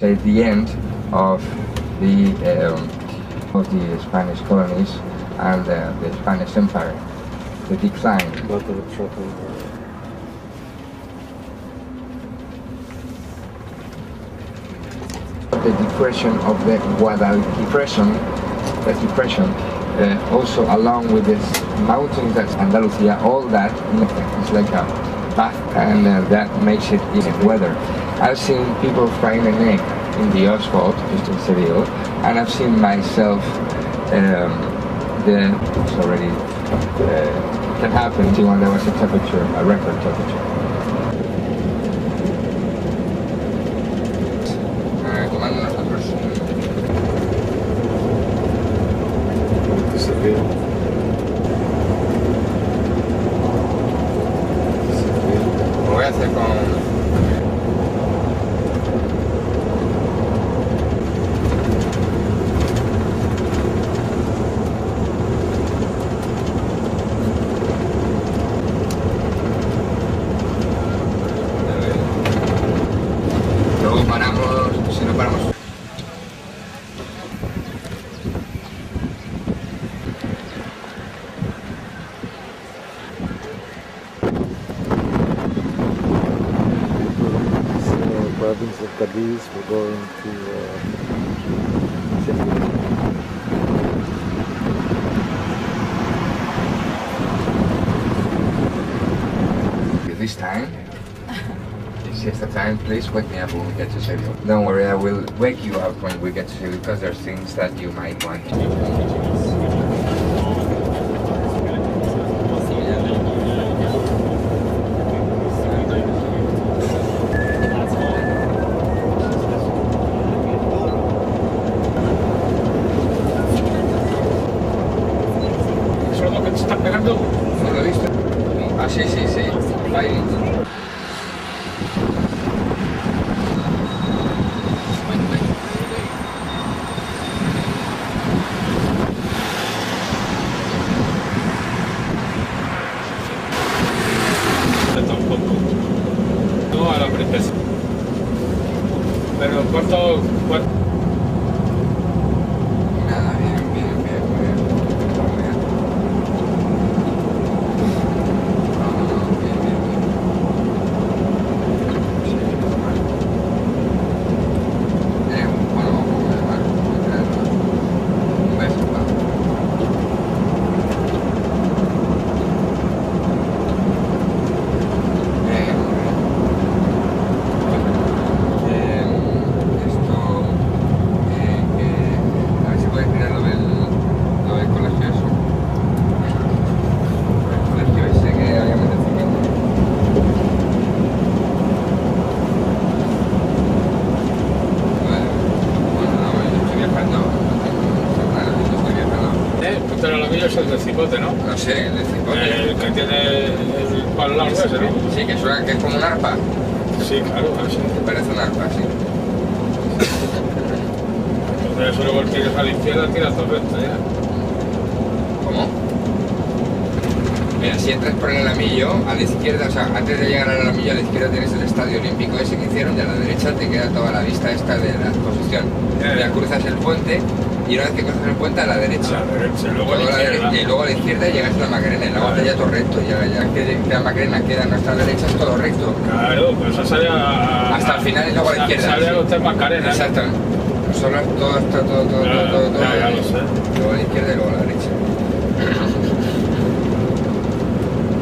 At the end of the Spanish colonies and the Spanish Empire, the decline. The depression of the Guadalquivir depression, also along with this mountains that's Andalusia, all that is like a bath, and that makes it easy weather. I've seen people frying an egg in the asphalt just in Seville, and I've seen myself it's already can happen when there was a temperature, a record temperature. Lo voy a hacer con... Luego paramos, si no paramos... Province of Cadiz, we're going to Seville. This time, it's just the time, please wake me up when we get to Seville. Don't worry, I will wake you up when we get to Seville, because there's things that you might want to do. ¿No lo viste? Ah, sí, sí, sí. Baile. Tampoco. No a la princesa. Pero ¿cuánto? Nada, bien. Es el del cipote, ¿no? No sé, el cipote. El que tiene el palo largo ese, ¿no? Sí, que suena que es como un arpa. Sí, claro, así. Parece un arpa, sí. Entonces luego tienes a la izquierda, tiras todo recto ya. ¿Cómo? Mira, si entras por el Alamillo, a la izquierda, o sea, antes de llegar al Alamillo, a la izquierda tienes el estadio olímpico ese que hicieron, y a la derecha te queda toda la vista esta de la exposición. Ya cruzas el puente, y una vez que cruzas el puente a la derecha. A la derecha, luego a la izquierda. Y luego a la izquierda llegas a la Macarena, y luego ya todo recto, ya que la Macarena queda a nuestra derecha, es todo recto. Claro, pues eso sale hasta el final y luego a la izquierda. Sale a los tres Macarena. Exacto. Solo todo está todo. Ya lo sé. Luego a la izquierda y luego a la derecha.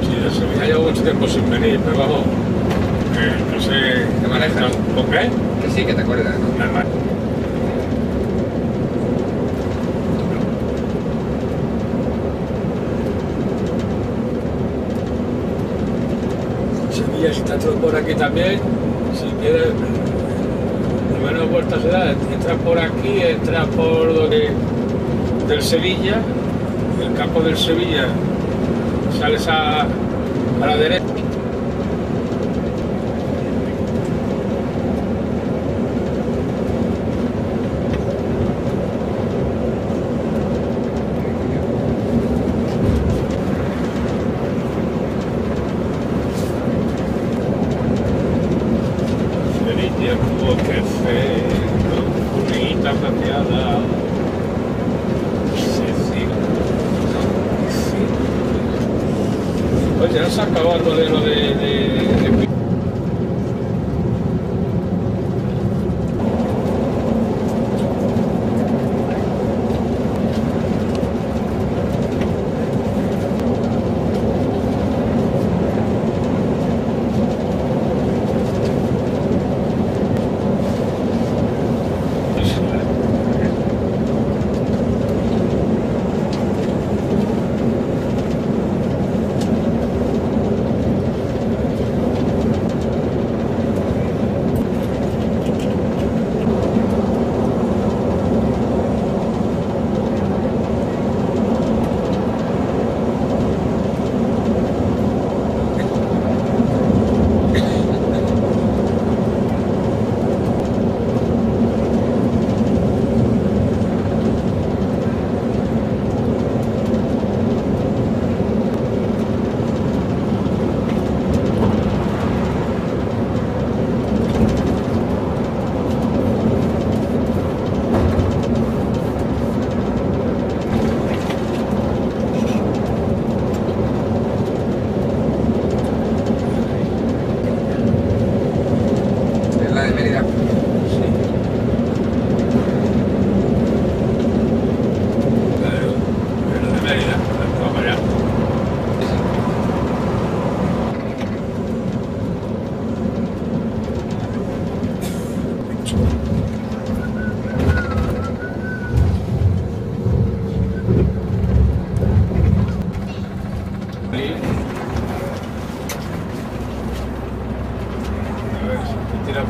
Sí, de Sevilla llevo mucho tiempo sin venir, pero vamos, no sé... ¿Te manejas? ¿Con qué? Que sí, que te acuerdas, ¿no? Normal. Sevilla está todo por aquí también, si quieres, primero vuelta a ciudad, entras por aquí, entras por lo del Sevilla, el campo del Sevilla, sales a la derecha. Sevilla, que fe. han sacado algo de lo de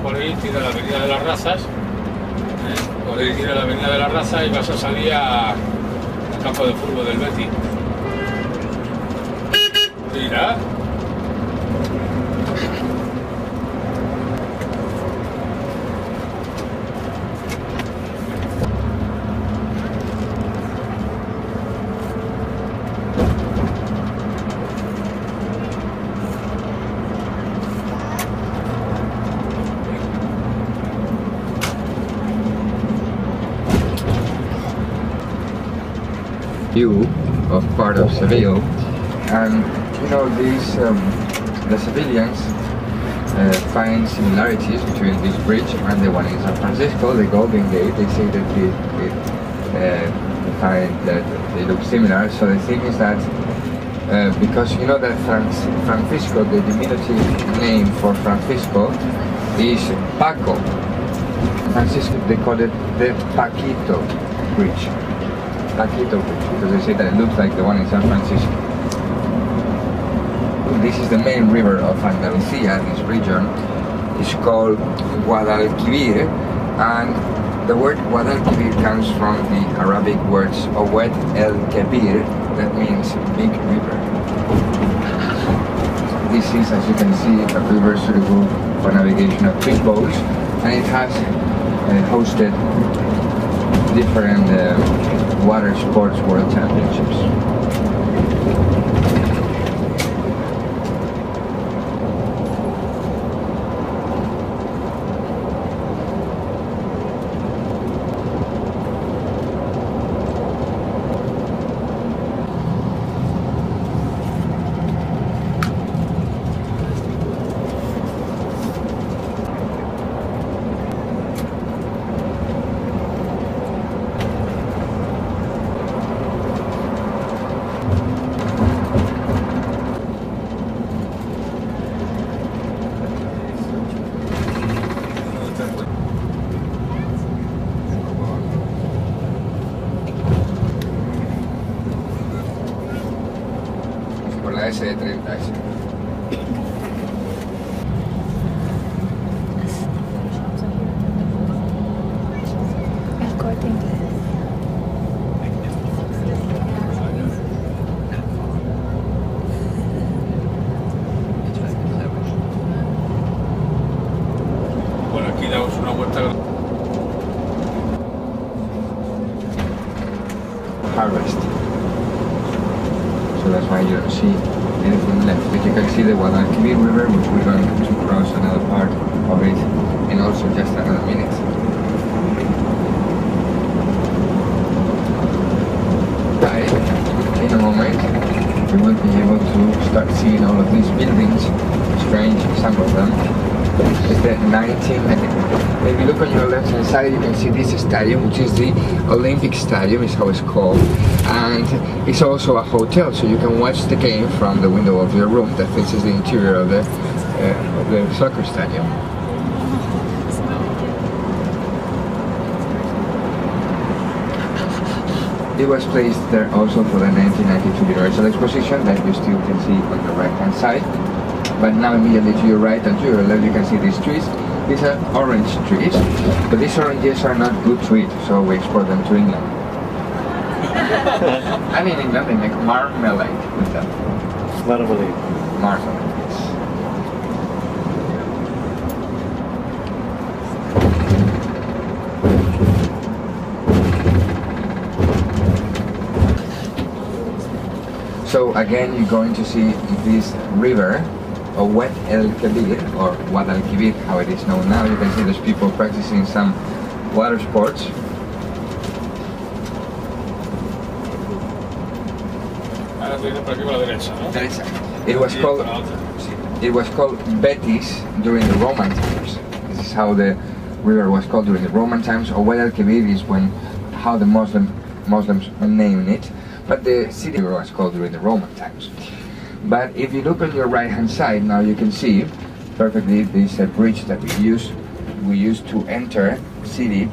por ahí, tira la avenida de las Razas, por ahí tira la avenida de las Razas y vas a salir al campo de fútbol del Betis. Mira. View of part of Seville, and you know these the Sevillians find similarities between this bridge and the one in San Francisco, the Golden Gate. They say that they find that they look similar. So the thing is that because you know that Francisco, the diminutive name for Francisco is Paco. Francisco, they call it the Paquito Bridge. Paquito Bridge, because they say that it looks like the one in San Francisco. This is the main river of Andalusia, this region. It's called Guadalquivir, and the word Guadalquivir comes from the Arabic words Owed el Kebir, that means big river. This is, as you can see, a river suitable for navigation of big boats, and it has hosted different water sports world championships. La S30. El Corte Inglés. Bueno, aquí damos una vuelta. Harvest. So that's why you don't see anything left. But you can see the Guadalquivir River, which we're going to cross another part of it in also just another minute. Right, in a moment we will be able to start seeing all of these buildings, strange, some of them. It's the 19, if you look on your left hand side, you can see this stadium, which is the Olympic Stadium, is how it's called, and it's also a hotel, so you can watch the game from the window of your room that faces the interior of the soccer stadium. It was placed there also for the 1992 Universal Exposition that you still can see on the right hand side. But now immediately to your right and to your left you can see these trees. These are orange trees, but these oranges are not good to eat, so we export them to England. And in England they make marmalade with them. Marmalade. Marmalade, yes. So again you're going to see this river, or Guadalquivir, or Guadalquivir, how it is known now. You can see there's people practicing some water sports. It was called Betis during the Roman times. This is how the river was called during the Roman times, or Guadalquivir is how the Muslims named it, but the city was called during the Roman times. But if you look on your right hand side, now you can see perfectly this bridge that we used to enter the city.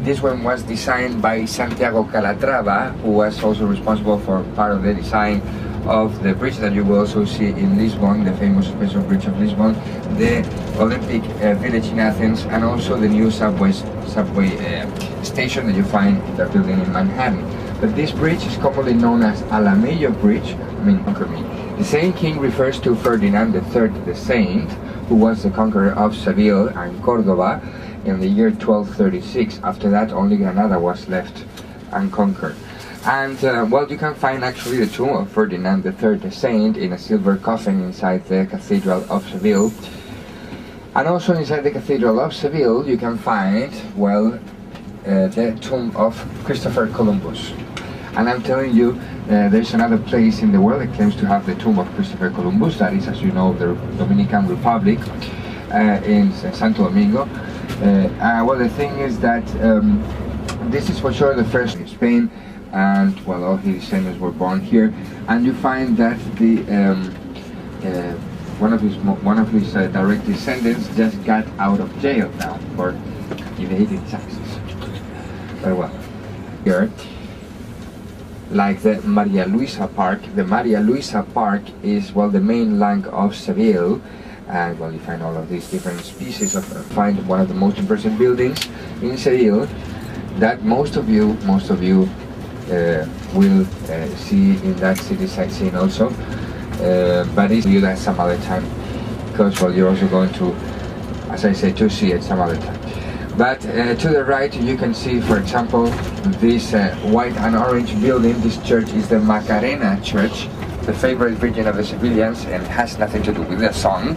This one was designed by Santiago Calatrava, who was also responsible for part of the design of the bridge that you will also see in Lisbon, the famous special bridge of Lisbon, the Olympic village in Athens, and also the new subway station that you find in the building in Manhattan. But this bridge is commonly known as Alamejo Bridge. The Saint King refers to Ferdinand III the Saint, who was the conqueror of Seville and Cordoba in the year 1236. After that, only Granada was left unconquered. And well, you can find actually the tomb of Ferdinand III the Saint in a silver coffin inside the Cathedral of Seville. And also inside the Cathedral of Seville, you can find, well, the tomb of Christopher Columbus. And I'm telling you, there's another place in the world that claims to have the tomb of Christopher Columbus. That is, as you know, the Dominican Republic in Santo Domingo. Well, the thing is that this is for sure the first in Spain, and well, all his descendants were born here. And you find that the one of his direct descendants just got out of jail now for evading taxes. Very well. Here, like the Maria Luisa Park. The Maria Luisa Park is, well, the main lung of Seville, and well, you find all of these different species of find one of the most impressive buildings in Seville that most of you will see in that city sightseeing also, but it's you that some other time, because well, you're also going to, as I say, to see it some other time. But to the right you can see, for example, this white and orange building. This church is the Macarena Church, the favorite virgin of the Sevillans, and has nothing to do with the song.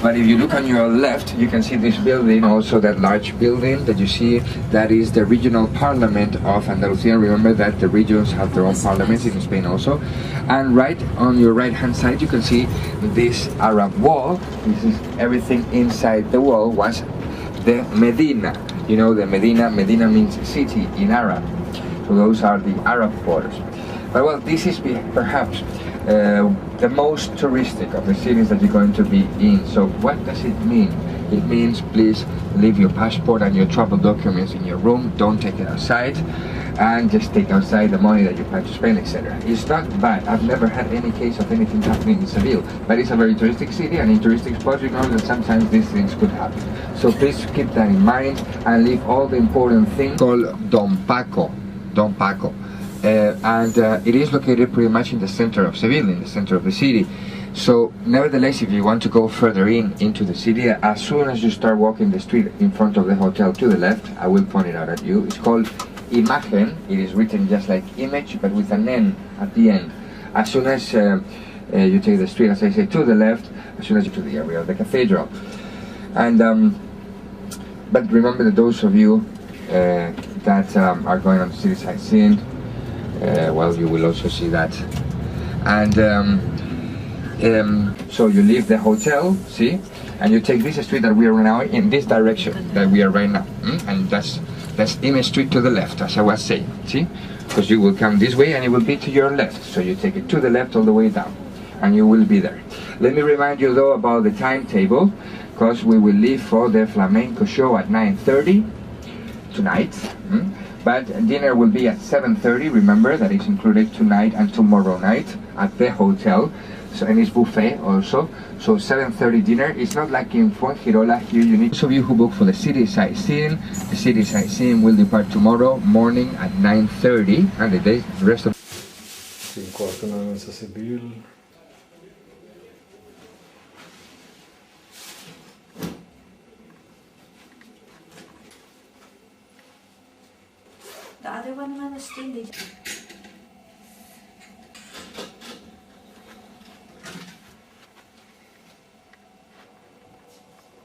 But if you look on your left, you can see this building, also that large building that you see, that is the regional parliament of Andalusia. Remember that the regions have their own parliaments in Spain also. And right on your right hand side you can see this Arab wall. This is everything inside the wall was the Medina. You know, the Medina means city in Arab. So those are the Arab quarters. But well, this is perhaps the most touristic of the cities that you're going to be in. So what does it mean? It means please leave your passport and your travel documents in your room, don't take it outside, and just take outside the money that you plan to spend, etc. It's not bad. I've never had any case of anything happening in Seville, but it's a very touristic city, and in touristic spots you know that sometimes these things could happen. So please keep that in mind and leave all the important things. Called Don Paco. It is located pretty much in the center of Seville, in the center of the city. So nevertheless, if you want to go further into the city, as soon as you start walking the street in front of the hotel to the left, I will point it out at you, it's called Imagen. It is written just like image, but with an N at the end. As soon as you take the street, as I say, to the left, as soon as you to the area of the cathedral. And but remember that those of you that are going on the city sightseeing, well, you will also see that. And so you leave the hotel, see, and you take this street that we are now in this direction that we are right now, and that's Image Street to the left, as I was saying, see, because you will come this way and it will be to your left, so you take it to the left all the way down, and you will be there. Let me remind you though about the timetable, because we will leave for the flamenco show at 9:30 tonight. But dinner will be at 7:30. Remember that is included tonight and tomorrow night at the hotel. So, and it's buffet also. So 7:30 dinner. It's not like in Fuengirola. Here you need those of you who book for the city sightseeing. The city sightseeing will depart tomorrow morning at 9:30, and the rest of. Si inquadrano in Seville. The other one was still